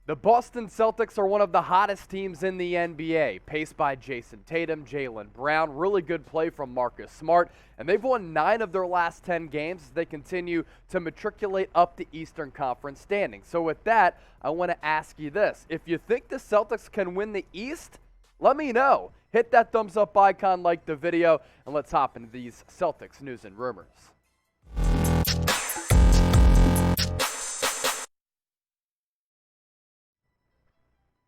The Boston Celtics are one of the hottest teams in the NBA, paced by Jayson, Tatum, Jaylen Brown, really good play from Marcus Smart, and they've won 9 of their last 10 games as they continue to matriculate up the Eastern Conference standings. So with that, I want to ask you this. If you think the Celtics can win the East, let me know. Hit that thumbs up icon, like the video, and let's hop into these Celtics news and rumors.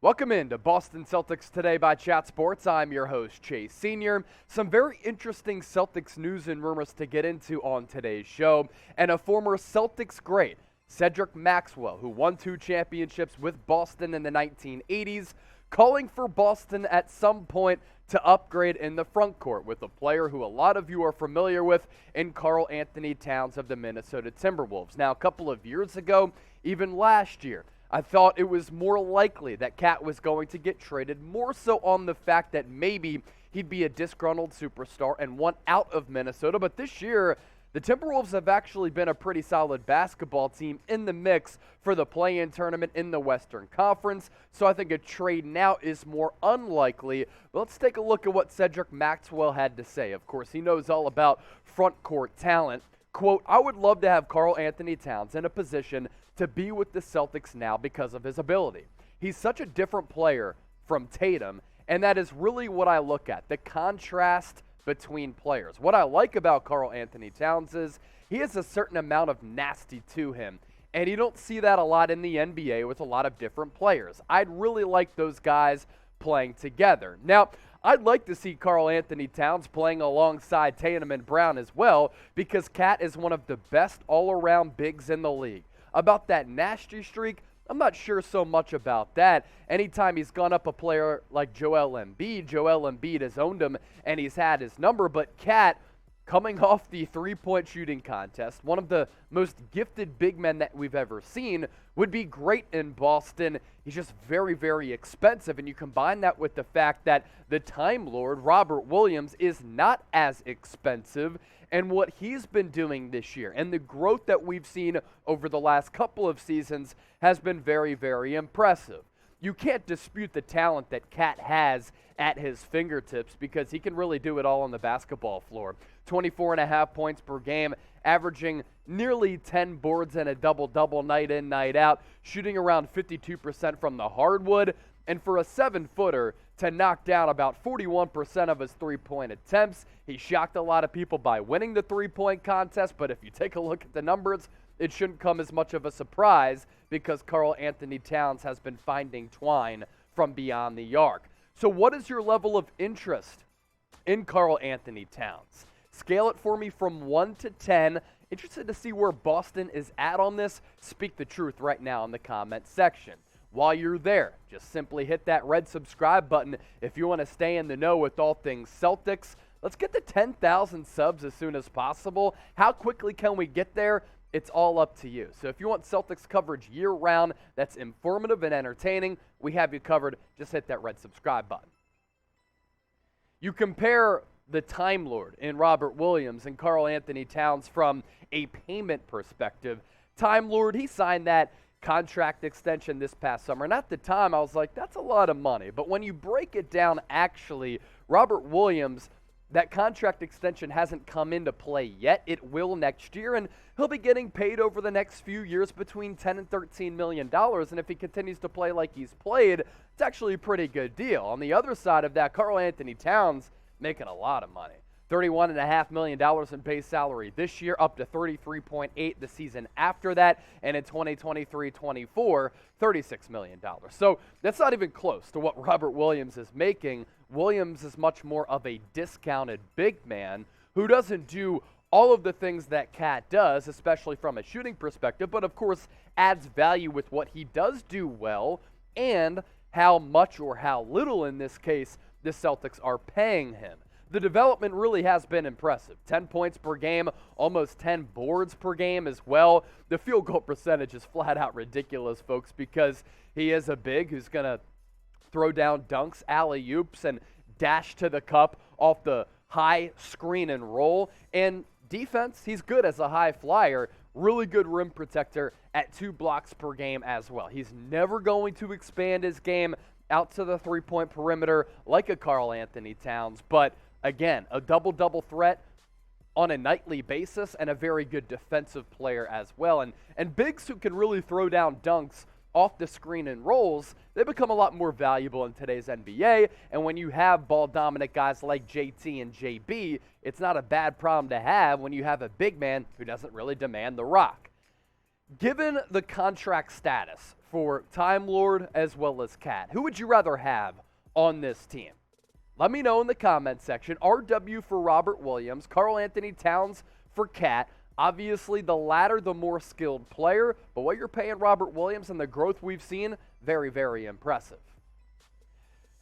Welcome into Boston Celtics Today by Chat Sports. I'm your host, Chase Sr. Some very interesting Celtics news and rumors to get into on today's show. And a former Celtics great, Cedric Maxwell, who won 2 championships with Boston in the 1980s, calling for Boston at some point to upgrade in the front court with a player who a lot of you are familiar with in Karl-Anthony Towns of the Minnesota Timberwolves. Now, a couple of years ago, even last year, I thought it was more likely that Cat was going to get traded, more so on the fact that maybe he'd be a disgruntled superstar and want out of Minnesota. But this year, the Timberwolves have actually been a pretty solid basketball team in the mix for the play-in tournament in the Western Conference. So I think a trade now is more unlikely. But let's take a look at what Cedric Maxwell had to say. Of course, he knows all about front court talent. Quote, "I would love to have Karl-Anthony Towns in a position to be with the Celtics now because of his ability. He's such a different player from Tatum, and that is really what I look at, the contrast between players. What I like about Karl-Anthony Towns is he has a certain amount of nasty to him, and you don't see that a lot in the NBA with a lot of different players. I'd really like those guys playing together. Now, I'd like to see Karl-Anthony Towns playing alongside Tatum and Brown as well, because Cat is one of the best all-around bigs in the league. About that nasty streak, I'm not sure so much about that. Anytime he's gone up a player like Joel Embiid has owned him and he's had his number, but Cat, coming off the three-point shooting contest, one of the most gifted big men that we've ever seen, would be great in Boston. He's just very, very expensive, and you combine that with the fact that the Time Lord, Robert Williams, is not as expensive, and what he's been doing this year and the growth that we've seen over the last couple of seasons has been very, very impressive. You can't dispute the talent that Cat has at his fingertips because he can really do it all on the basketball floor. 24.5 points per game, averaging nearly 10 boards and a double-double night in, night out, shooting around 52% from the hardwood, and for a 7-footer to knock down about 41% of his three-point attempts. He shocked a lot of people by winning the three-point contest, but if you take a look at the numbers, it shouldn't come as much of a surprise because Karl-Anthony Towns has been finding twine from beyond the arc. So what is your level of interest in Karl-Anthony Towns? Scale it for me from 1 to 10. Interested to see where Boston is at on this. Speak the truth right now in the comment section. While you're there, just simply hit that red subscribe button if you want to stay in the know with all things Celtics. Let's get to 10,000 subs as soon as possible. How quickly can we get there? It's all up to you. So if you want Celtics coverage year-round that's informative and entertaining, we have you covered. Just hit that red subscribe button. You compare the Time Lord in Robert Williams and Karl-Anthony Towns from a payment perspective. Time Lord, he signed that contract extension this past summer, and at the time I was like, that's a lot of money. But when you break it down, actually, Robert Williams, that contract extension hasn't come into play yet. It will next year, and he'll be getting paid over the next few years between $10 and $13 million, and if he continues to play like he's played, it's actually a pretty good deal. On the other side of that, Karl-Anthony Towns making a lot of money. $31.5 million in base salary this year, up to $33.8 the season after that, and in 2023-24, $36 million. So that's not even close to what Robert Williams is making. Williams is much more of a discounted big man who doesn't do all of the things that Cat does, especially from a shooting perspective, but of course adds value with what he does do well and how much or how little in this case the Celtics are paying him. The development really has been impressive. 10 points per game, almost 10 boards per game as well. The field goal percentage is flat out ridiculous, folks, because he is a big who's going to throw down dunks, alley-oops, and dash to the cup off the high screen and roll. And defense, he's good as a high flyer. really good rim protector at 2 blocks per game as well. He's never going to expand his game out to the three-point perimeter like a Karl-Anthony Towns, but again, a double-double threat on a nightly basis and a very good defensive player as well. And bigs who can really throw down dunks off the screen and rolls, they become a lot more valuable in today's NBA. And when you have ball-dominant guys like JT and JB, it's not a bad problem to have when you have a big man who doesn't really demand the rock. Given the contract status for Time Lord as well as Cat, who would you rather have on this team? Let me know in the comments section. RW for Robert Williams, Karl-Anthony Towns for Cat. Obviously, the latter, the more skilled player, but what you're paying Robert Williams and the growth we've seen, very, very impressive.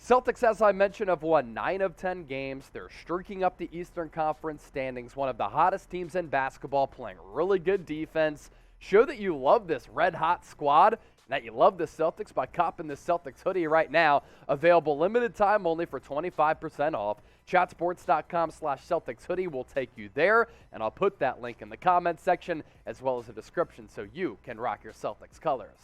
Celtics, as I mentioned, have won 9 of 10 games. They're streaking up the Eastern Conference standings, one of the hottest teams in basketball, playing really good defense. Show that you love this red-hot squad, that you love the Celtics by copping the Celtics hoodie right now. Available limited time only for 25% off. Chatsports.com/Celtics hoodie will take you there, and I'll put that link in the comments section as well as a description so you can rock your Celtics colors.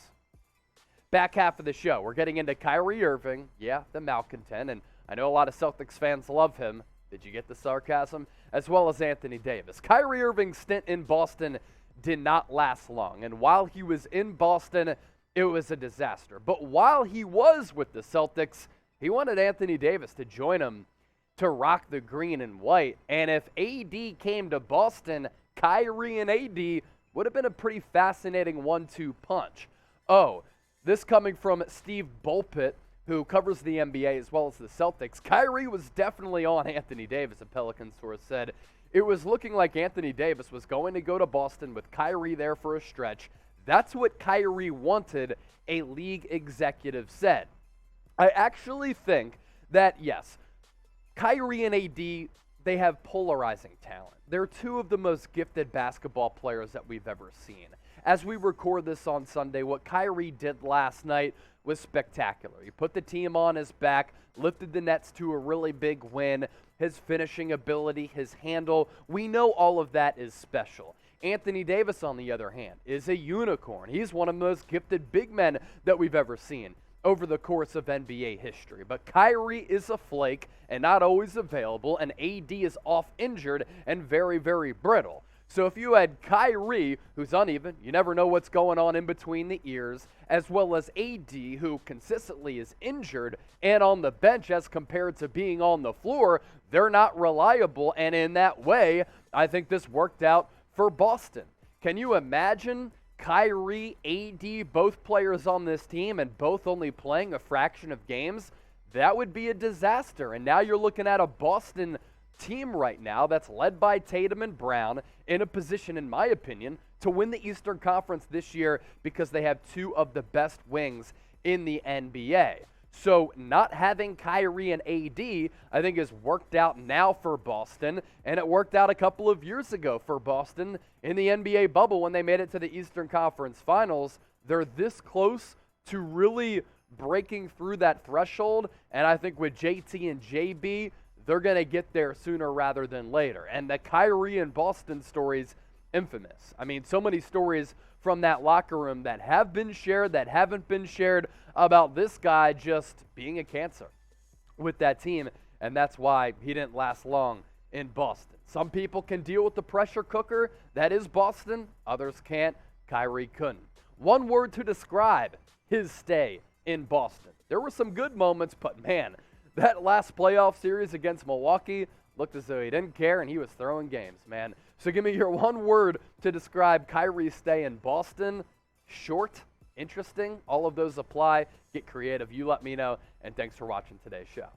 Back half of the show, we're getting into Kyrie Irving, the malcontent, and I know a lot of Celtics fans love him. Did you get the sarcasm? As well as Anthony Davis. Kyrie Irving's stint in Boston did not last long, and while he was in Boston, it was a disaster. But while he was with the Celtics, he wanted Anthony Davis to join him to rock the green and white. And if AD came to Boston, Kyrie and AD would have been a pretty fascinating 1-2 punch. Oh, this coming from Steve Bulpett, who covers the NBA as well as the Celtics. Kyrie was definitely on Anthony Davis, a Pelican source said. It was looking like Anthony Davis was going to go to Boston with Kyrie there for a stretch. That's what Kyrie wanted, a league executive said. I actually think that, yes, Kyrie and AD, they have polarizing talent. They're 2 of the most gifted basketball players that we've ever seen. As we record this on Sunday, what Kyrie did last night was spectacular. He put the team on his back, lifted the Nets to a really big win. His finishing ability, his handle, we know all of that is special. Anthony Davis, on the other hand, is a unicorn. He's one of the most gifted big men that we've ever seen over the course of NBA history. But Kyrie is a flake and not always available, and AD is off injured and very, very brittle. So if you had Kyrie, who's uneven, you never know what's going on in between the ears, as well as AD, who consistently is injured and on the bench as compared to being on the floor, they're not reliable. And in that way, I think this worked out for Boston. Can you imagine Kyrie, AD, both players on this team and both only playing a fraction of games? That would be a disaster. And now you're looking at a Boston team right now that's led by Tatum and Brown in a position, in my opinion, to win the Eastern Conference this year because they have 2 of the best wings in the NBA. So not having Kyrie and AD, I think, has worked out now for Boston, and it worked out a couple of years ago for Boston in the NBA bubble when they made it to the Eastern Conference Finals. They're this close to really breaking through that threshold, and I think with JT and JB, they're going to get there sooner rather than later. And the Kyrie and Boston story's infamous. I mean, so many stories from that locker room that have been shared, that haven't been shared, about this guy just being a cancer with that team, and that's why he didn't last long in Boston. Some people can deal with the pressure cooker that is Boston, others can't. Kyrie couldn't. One word to describe his stay in Boston. There were some good moments, but man, that last playoff series against Milwaukee looked as though he didn't care and he was throwing games, man. So give me your one word to describe Kyrie's stay in Boston. Short, interesting, all of those apply. Get creative. You let me know, and thanks for watching today's show.